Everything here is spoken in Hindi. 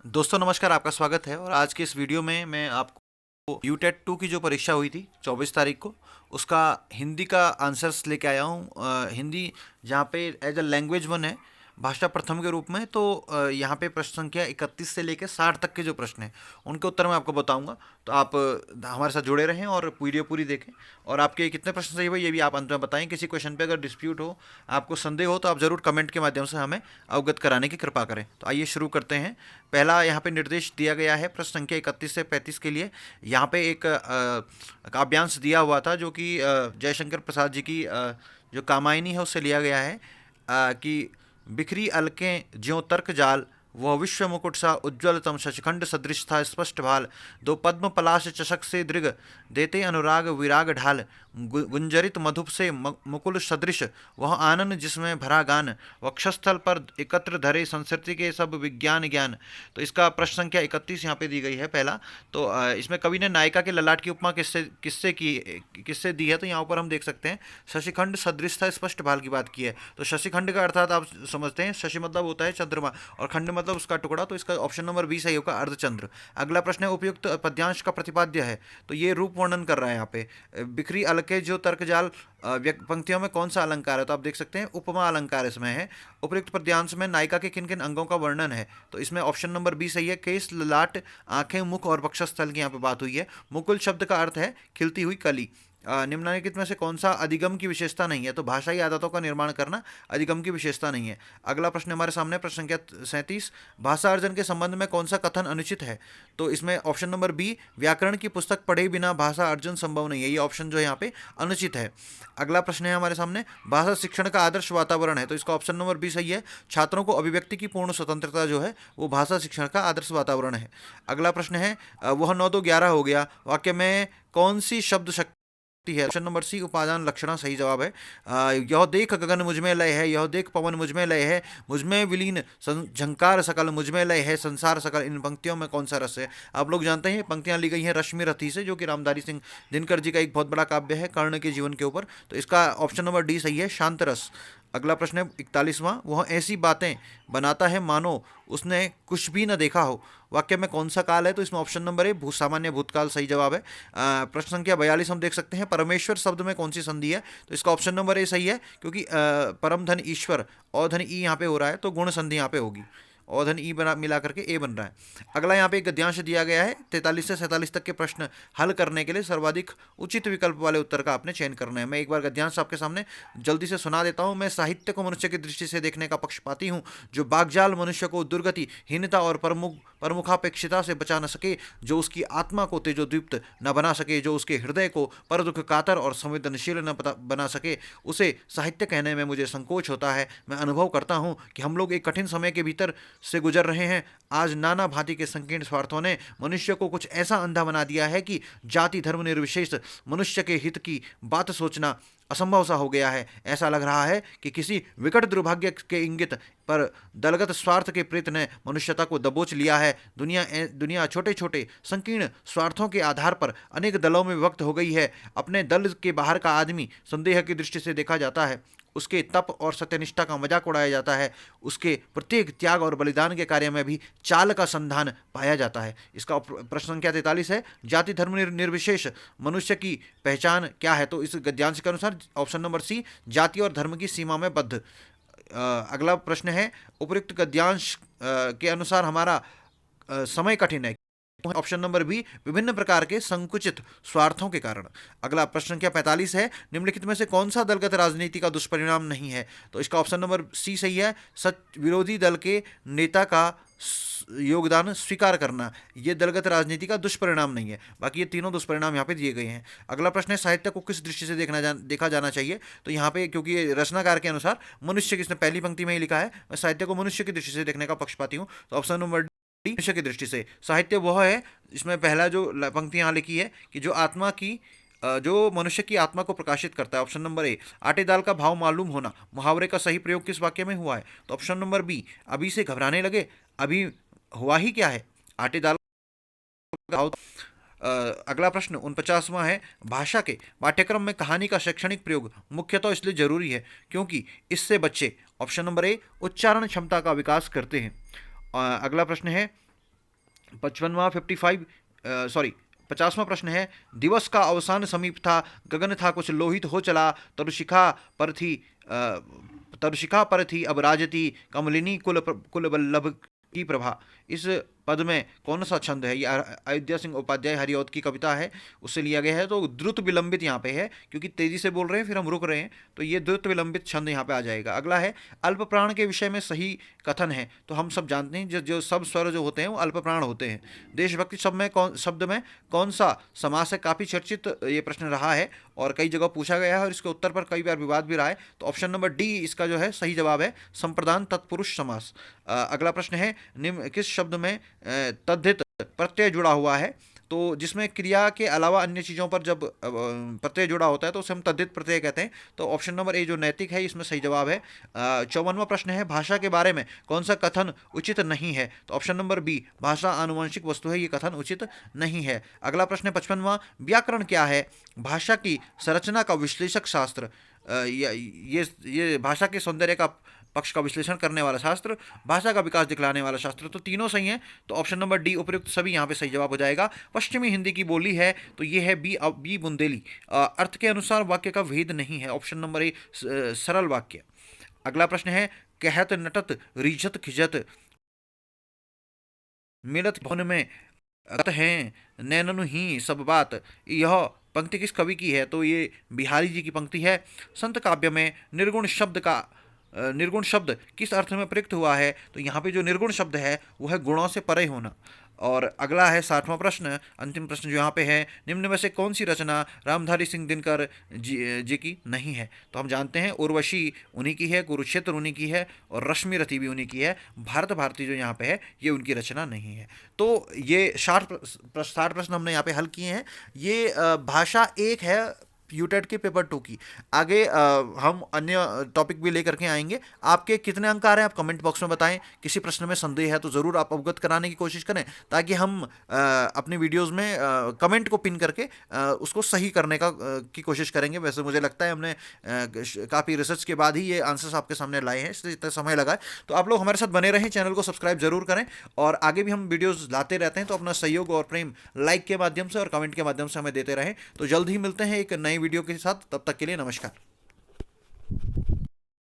दोस्तों नमस्कार, आपका स्वागत है। और आज के इस वीडियो में मैं आपको यूटेट 2 की जो परीक्षा हुई थी 24 तारीख को, उसका हिंदी का आंसर्स लेके आया हूँ। हिंदी जहाँ पे एज अ लैंग्वेज वन है, भाषा प्रथम के रूप में, तो यहाँ पे प्रश्न संख्या 31 से लेकर 60 तक के जो प्रश्न हैं उनके उत्तर मैं आपको बताऊंगा। तो आप हमारे साथ जुड़े रहें और वीडियो पूरी देखें। और आपके कितने प्रश्न सही हुए ये भी आप अंत में बताएं। किसी क्वेश्चन पे अगर डिस्प्यूट हो, आपको संदेह हो, तो आप ज़रूर कमेंट के माध्यम से हमें अवगत कराने की कृपा करें। तो आइए शुरू करते हैं। पहला यहाँ पे निर्देश दिया गया है प्रश्न संख्या 31 से 35 के लिए। यहाँ पे एक काव्यांश दिया हुआ था जो कि जयशंकर प्रसाद जी की जो कामायनी है उससे लिया गया है। कि बिखरी अलकें ज्यों तर्क जाल, वह विश्व मुकुट सा उज्ज्वलतम शशखंड सदृश था स्पष्ट भाल। दो पद्म पलाश चषक से दृग, देते अनुराग विराग ढाल। गुंजरित मधुप से मुकुल सदृश, वह आनंद जिसमें भरा गान। वक्षस्थल पर एकत्र धरे संस्कृति के सब विज्ञान ज्ञान। तो इसका प्रश्न संख्या 31 यहाँ पे दी गई है पहला। तो इसमें कवि ने नायिका के ललाट की उपमा किससे किससे दी है, तो यहाँ ऊपर हम देख सकते हैं शशिखंड सदृश था स्पष्ट भाल की बात की है। तो शशिखंड का अर्थात आप समझते हैं, शशि मतलब होता है चंद्रमा और खंड मतलब उसका टुकड़ा। तो इसका ऑप्शन नंबर बी सही होगा, अर्धचंद्र। अगला प्रश्न है उपयुक्त पद्यांश का प्रतिपाद्य है। तो ये रूप वर्णन कर रहा है यहाँ पे। बिखरी अलके जो तर्कजाल, पंक्तियों में कौन सा अलंकार है, तो आप देख सकते हैं उपमा अलंकार इसमें है। उपयुक्त पद्यांश में नायिका के किन किन अंगों का वर्णन है, तो इसमें ऑप्शन नंबर बी सही है, केस ललाट आंखें मुख और वक्षस्थल की यहाँ पे बात हुई है। मुकुल शब्द का अर्थ है खिलती हुई कली। निम्नलिखित में से कौन सा अधिगम की विशेषता नहीं है, तो भाषाई आदतों का निर्माण करना अधिगम की विशेषता नहीं है। अगला प्रश्न हमारे सामने प्रश्न संख्या 37, भाषा अर्जन के संबंध में कौन सा कथन अनुचित है, तो इसमें ऑप्शन नंबर बी, व्याकरण की पुस्तक पढ़े बिना भाषा अर्जन संभव नहीं है, ये ऑप्शन जो है यहाँ पे अनुचित है। अगला प्रश्न है हमारे सामने, भाषा शिक्षण का आदर्श वातावरण है, तो इसका ऑप्शन नंबर बी सही है, छात्रों को अभिव्यक्ति की पूर्ण स्वतंत्रता जो है वो भाषा शिक्षण का आदर्श वातावरण है। अगला प्रश्न है, वह 9 2 11 हो गया वाक्य में कौन सी शब्द शक्ति है, ऑप्शन नंबर सी उपादान लक्षणा सही जवाब है। यह देख गगन मुझमें लय है, यह देख पवन मुझमें लय है, मुझमें विलीन झंकार सकल, मुझमें लय है संसार सकल। इन पंक्तियों में कौन सा रस है, आप लोग जानते हैं पंक्तियां ली गई हैं रश्मि रथी से, जो कि रामधारी सिंह दिनकर जी का एक बहुत बड़ा काव्य है कर्ण के जीवन के ऊपर। तो इसका ऑप्शन नंबर डी सही है, शांत रस। अगला प्रश्न है 41वां, वह ऐसी बातें बनाता है मानो उसने कुछ भी न देखा हो, वाक्य में कौन सा काल है, तो इसमें ऑप्शन नंबर ए सामान्य भूतकाल सही जवाब है। प्रश्न संख्या 42 हम देख सकते हैं, परमेश्वर शब्द में कौन सी संधि है, तो इसका ऑप्शन नंबर ए सही है, क्योंकि परम धन ईश्वर और धन ई यहाँ पे हो रहा है, तो गुण संधि यहाँ पे होगी। और धन ई बना मिला करके ए बन रहा है। अगला यहाँ पे एक गद्यांश दिया गया है, 43 से 47 तक के प्रश्न हल करने के लिए सर्वाधिक उचित विकल्प वाले उत्तर का आपने चयन करना है। मैं एक बार गद्यांश आपके सामने जल्दी से सुना देता हूँ। मैं साहित्य को मनुष्य की दृष्टि से देखने का पक्षपाती हूँ, जो बागजाल मनुष्य को दुर्गति, हीनता और प्रमुखापेक्षिता से बचा न सके, जो उसकी आत्मा को तेजोदीप्त न बना सके, जो उसके हृदय को पर दुख कातर और संवेदनशील न बना सके, उसे साहित्य कहने में मुझे संकोच होता है। मैं अनुभव करता हूँ कि हम लोग एक कठिन समय के भीतर से गुजर रहे हैं। आज नाना भांति के संकीर्ण स्वार्थों ने मनुष्य को कुछ ऐसा अंधा बना दिया है कि जाति धर्म निर्विशेष मनुष्य के हित की बात सोचना असंभव सा हो गया है। ऐसा लग रहा है कि किसी विकट दुर्भाग्य के इंगित पर दलगत स्वार्थ के प्रेत ने मनुष्यता को दबोच लिया है। दुनिया छोटे छोटे संकीर्ण स्वार्थों के आधार पर अनेक दलों में विभक्त हो गई है। अपने दल के बाहर का आदमी संदेह की दृष्टि से देखा जाता है, उसके तप और सत्यनिष्ठा का मजाक उड़ाया जाता है, उसके प्रत्येक त्याग और बलिदान के कार्य में भी चाल का संधान पाया जाता है। इसका प्रश्न संख्या 43 है, जाति धर्म निर्विशेष मनुष्य की पहचान क्या है, तो इस गद्यांश के अनुसार ऑप्शन नंबर सी, जाति और धर्म की सीमा में बद्ध। अगला प्रश्न है, उपयुक्त गद्यांश के अनुसार हमारा समय कठिन है, ऑप्शन नंबर बी, विभिन्न प्रकार के संकुचित स्वार्थों के कारण। अगला प्रश्न संख्या 45 है, निम्नलिखित में से कौन सा दलगत राजनीति का दुष्परिणाम नहीं है, तो इसका ऑप्शन नंबर सी सही है, विरोधी दल के नेता का योगदान स्वीकार करना, ये दलगत राजनीति का दुष्परिणाम नहीं है। बाकी ये तीनों दुष्परिणाम यहाँ पे दिए गए हैं। अगला प्रश्न है, साहित्य को किस दृष्टि से देखा जाना चाहिए, तो यहाँ पे क्योंकि रचनाकार के अनुसार मनुष्य, किसने पहली पंक्ति में ही लिखा है, मैं साहित्य को मनुष्य की दृष्टि से देखने का पक्षपाती हूँ, तो ऑप्शन नंबर मनुष्य की दृष्टि से साहित्य वह है, इसमें पहला जो पंक्ति यहाँ लिखी है कि जो आत्मा की जो मनुष्य की आत्मा को प्रकाशित करता है। ऑप्शन नंबर ए, आटे दाल का भाव मालूम होना, मुहावरे का सही प्रयोग किस वाक्य में हुआ है, तो ऑप्शन नंबर बी, अभी से घबराने लगे, अभी हुआ ही क्या है, आटे दाल का भाव। अगला प्रश्न 49वां है, भाषा के पाठ्यक्रम में कहानी का शैक्षणिक प्रयोग मुख्यतः इसलिए जरूरी है क्योंकि इससे बच्चे, ऑप्शन नंबर ए, उच्चारण क्षमता का विकास करते हैं। अगला प्रश्न है, 55वां 55 सॉरी 50वां प्रश्न है, दिवस का अवसान समीप था, गगन था कुछ लोहित हो चला, तरुशिखा पर थी तरुशिखा पर थी अब राजती, कमलिनी कुल वल्लभ की प्रभा। इस पद में कौन सा छंद है? ये अयोध्या सिंह उपाध्याय हरिऔध की कविता है, उससे लिया गया है। तो द्रुत विलंबित यहाँ पे है, क्योंकि तेजी से बोल रहे हैं फिर हम रुक रहे हैं, तो ये द्रुत विलंबित छंद यहाँ पे आ जाएगा। अगला है, अल्प प्राण के विषय में सही कथन है। तो हम सब जानते हैं जो सब स्वर जो होते हैं वो अल्प प्राण होते हैं। देशभक्ति शब्द में कौन सा समास है? काफ़ी चर्चित ये प्रश्न रहा है और कई जगह पूछा गया है और इसके उत्तर पर कई बार विवाद भी रहा है। तो ऑप्शन नंबर डी इसका जो है सही जवाब है, संप्रदान तत्पुरुष समास। अगला प्रश्न है, निम्न किस शब्द में तद्धित प्रत्यय जुड़ा हुआ है? तो जिसमें क्रिया के अलावा अन्य चीज़ों पर जब प्रत्यय जुड़ा होता है तो उसे हम तद्धित प्रत्यय कहते हैं। तो ऑप्शन नंबर ए जो नैतिक है इसमें सही जवाब है। 54वां प्रश्न है, भाषा के बारे में कौन सा कथन उचित नहीं है? तो ऑप्शन नंबर बी, भाषा आनुवंशिक वस्तु है, ये कथन उचित नहीं है। अगला प्रश्न है 55वां, व्याकरण क्या है? भाषा की संरचना का विश्लेषक शास्त्र। ये भाषा के सौंदर्य का पक्ष का विश्लेषण करने वाला शास्त्र, भाषा का विकास दिखलाने वाला शास्त्र। तो तीनों सही हैं, तो ऑप्शन नंबर डी उपयुक्त सभी यहाँ पे सही जवाब हो जाएगा। पश्चिमी हिंदी की बोली है, तो ये है बी बुंदेली। अर्थ के अनुसार वाक्य का भेद नहीं है, ऑप्शन नंबर ए सरल वाक्य। अगला प्रश्न है, कहत नटत रिझत खिजत मिलत भवन में अत हैं नैननु ही सब बात। यह पंक्ति किस कवि की है? तो ये बिहारी जी की पंक्ति है। संत काव्य में निर्गुण शब्द किस अर्थ में प्रयुक्त हुआ है? तो यहाँ पे जो निर्गुण शब्द है वो है गुणों से परे होना। और अगला है 60वां प्रश्न, अंतिम प्रश्न जो यहाँ पे है, निम्न में से कौन सी रचना रामधारी सिंह दिनकर जी की नहीं है? तो हम जानते हैं उर्वशी उन्हीं की है, कुरुक्षेत्र उन्हीं की है और रश्मि रथी भी उन्हीं की है। भारत भारती जो यहाँ पे है ये उनकी रचना नहीं है। तो ये 60 प्रश्न हमने यहाँ पे हल किए हैं। ये भाषा एक है यूटेट के पेपर 2 की। आगे हम अन्य टॉपिक भी लेकर के आएंगे। आपके कितने अंक आ रहे हैं आप कमेंट बॉक्स में बताएं। किसी प्रश्न में संदेह है तो ज़रूर आप अवगत कराने की कोशिश करें, ताकि हम अपनी वीडियोस में कमेंट को पिन करके उसको सही करने की कोशिश करेंगे। वैसे मुझे लगता है हमने काफ़ी रिसर्च के बाद ही ये आंसर्स आपके सामने लाए हैं, इसलिए इतना समय लगा है। तो आप लोग हमारे साथ बने रहें, चैनल को सब्सक्राइब जरूर करें और आगे भी हम वीडियोज़ लाते रहते हैं। तो अपना सहयोग और प्रेम लाइक के माध्यम से और कमेंट के माध्यम से हमें देते रहें। तो जल्द ही मिलते हैं एक नई वीडियो के साथ, तब तक के लिए नमस्कार।